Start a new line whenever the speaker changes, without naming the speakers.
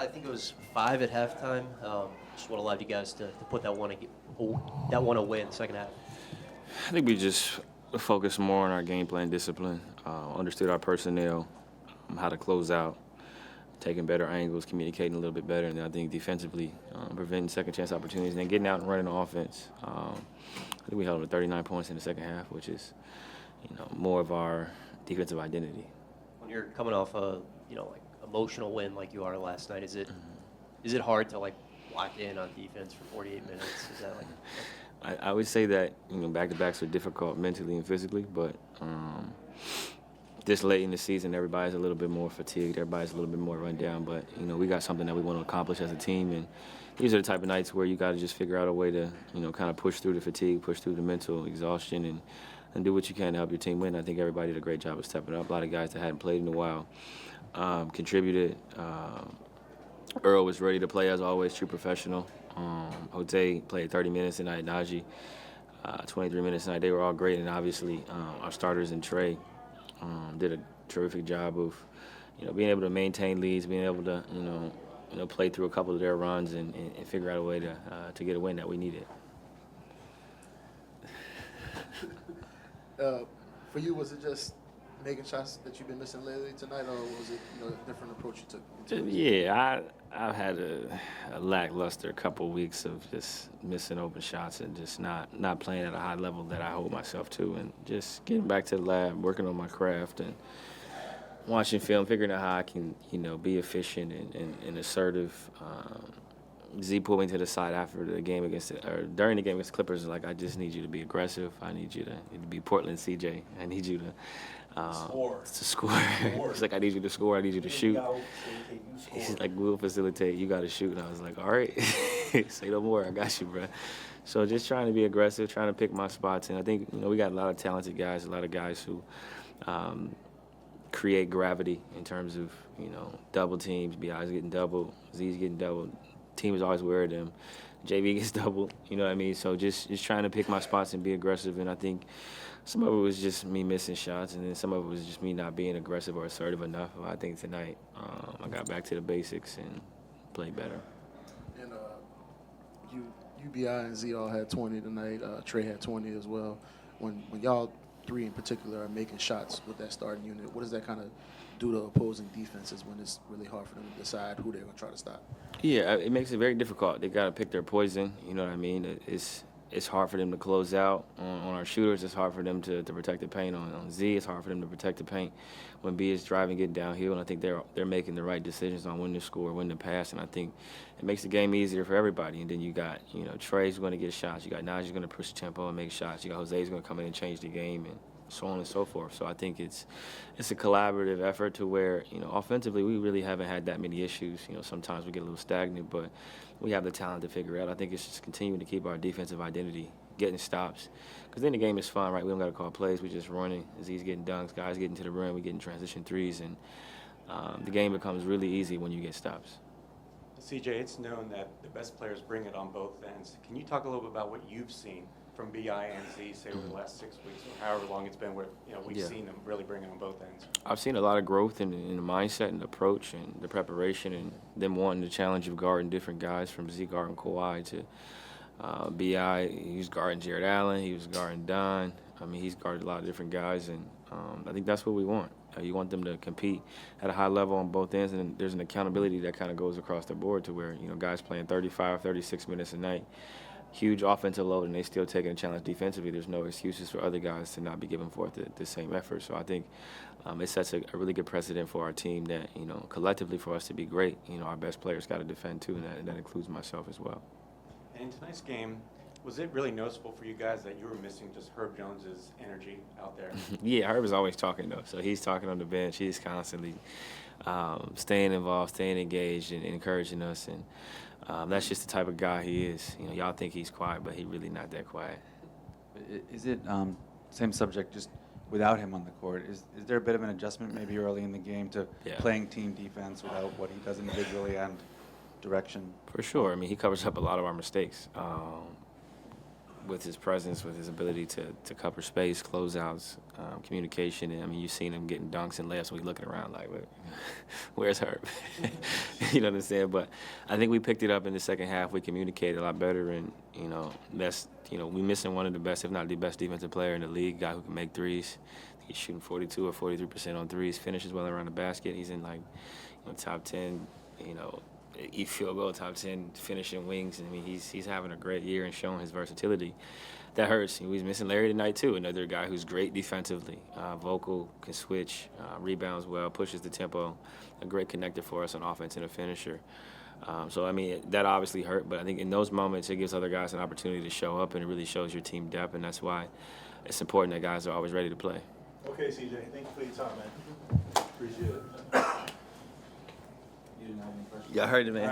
I think it was 5 at halftime. Just what allowed you guys to put that one away in the second half.
I think we just focused more on our game plan discipline, understood our personnel, how to close out, taking better angles, communicating a little bit better, and then I think defensively, preventing second chance opportunities, and then getting out and running the offense. I think we held them to 39 points in the second half, which is, more of our defensive identity.
When you're coming off a, like emotional win like you are last night, is it hard to like lock in on defense for 48 minutes? Is that like?
I would say that back-to-backs are difficult mentally and physically, but this late in the season, everybody's a little bit more fatigued. Everybody's a little bit more run down, but we got something that we want to accomplish as a team, and these are the type of nights where you got to just figure out a way to kind of push through the fatigue, push through the mental exhaustion, and do what you can to help your team win. I think everybody did a great job of stepping up. A lot of guys that hadn't played in a while contributed. Earl was ready to play as always, true professional. Jose played 30 minutes tonight. Naji, 23 minutes tonight. They were all great, and obviously our starters and Trey did a terrific job of, being able to maintain leads, being able to, play through a couple of their runs and figure out a way to get a win that we needed.
For you, was it just making shots that you've been missing lately tonight, or was it a different approach you took?
Yeah, I've had a lackluster couple weeks of just missing open shots and just not playing at a high level that I hold myself to, and just getting back to the lab, working on my craft, and watching film, figuring out how I can be efficient and assertive. Z pulled me to the side after the game during the game against the Clippers. Like, I just need you to be aggressive. I need you to be Portland CJ. I need you to score. He's like, I need you to score. I need you to shoot. He's like, we'll facilitate. You got to shoot. And I was like, all right, say no more. I got you, bro. So just trying to be aggressive, trying to pick my spots. And I think we got a lot of talented guys, a lot of guys who create gravity in terms of double teams. BI's getting double, Z's getting double. Team is always aware of them. JV gets double, you know what I mean? So just trying to pick my spots and be aggressive. And I think some of it was just me missing shots, and then some of it was just me not being aggressive or assertive enough. I think tonight I got back to the basics and played better.
And UBI and Z all had 20 tonight. Trey had 20 as well. When y'all three in particular are making shots with that starting unit, what does that kind of do to opposing defenses when it's really hard for them to decide who they're going to try to stop?
Yeah, it makes it very difficult. They got to pick their poison. You know what I mean? It's hard for them to close out on our shooters. It's hard for them to protect the paint on Z. It's hard for them to protect the paint when B is driving, getting downhill. And I think they're making the right decisions on when to score, when to pass. And I think it makes the game easier for everybody. And then you got Trey's going to get shots. You got Naji's going to push the tempo and make shots. You got Jose's going to come in and change the game, and so on and so forth. So I think it's a collaborative effort to where, offensively we really haven't had that many issues. Sometimes we get a little stagnant, but we have the talent to figure it out. I think it's just continuing to keep our defensive identity, getting stops. Because then the game is fun, right? We don't got to call plays. We're just running. Z's getting dunks, guys getting to the rim, we're getting transition threes, and the game becomes really easy when you get stops.
CJ, it's known that the best players bring it on both ends. Can you talk a little bit about what you've seen from BI and Z, say, over the last 6 weeks, or however long it's been, where we've seen them really bring it on both ends? I've
seen a lot of growth in the mindset and the approach and the preparation, and them wanting the challenge of guarding different guys, from Z guarding Kawhi to BI. He was guarding Jared Allen. He was guarding Don. I mean, he's guarded a lot of different guys, and I think that's what we want. You want them to compete at a high level on both ends, and there's an accountability that kind of goes across the board to where, guys playing 35, 36 minutes a night, huge offensive load, and they still taking a challenge defensively. There's no excuses for other guys to not be giving forth the same effort. So I think it sets a really good precedent for our team that, collectively for us to be great, our best players got to defend too, and that includes myself as well.
And in tonight's game, was it really noticeable for you guys that you were missing just Herb Jones's energy out there?
Yeah, Herb is always talking, though. So he's talking on the bench. He's constantly staying involved, staying engaged, and encouraging us. And that's just the type of guy he is. Y'all think he's quiet, but he's really not that quiet.
Is it, same subject, just without him on the court, is there a bit of an adjustment maybe early in the game to playing team defense without what he does individually and direction?
For sure. I mean, he covers up a lot of our mistakes. with his presence, with his ability to cover space, closeouts, communication. And, I mean, you've seen him getting dunks and layups when he's looking around like, where's Herb? You know what I'm saying? But I think we picked it up in the second half. We communicated a lot better, and, we missing one of the best, if not the best defensive player in the league, guy who can make threes. He's shooting 42 or 43% on threes, finishes well around the basket. He's in, top 10, field goal, top 10 finishing wings. I mean, he's having a great year and showing his versatility. That hurts. He's missing Larry tonight, too, another guy who's great defensively, vocal, can switch, rebounds well, pushes the tempo, a great connector for us on offense and a finisher. That obviously hurt, but I think in those moments it gives other guys an opportunity to show up, and it really shows your team depth, and that's why it's important that guys are always ready to play.
Okay, CJ, thank you for your time, man. Appreciate it.
Y'all heard it, man.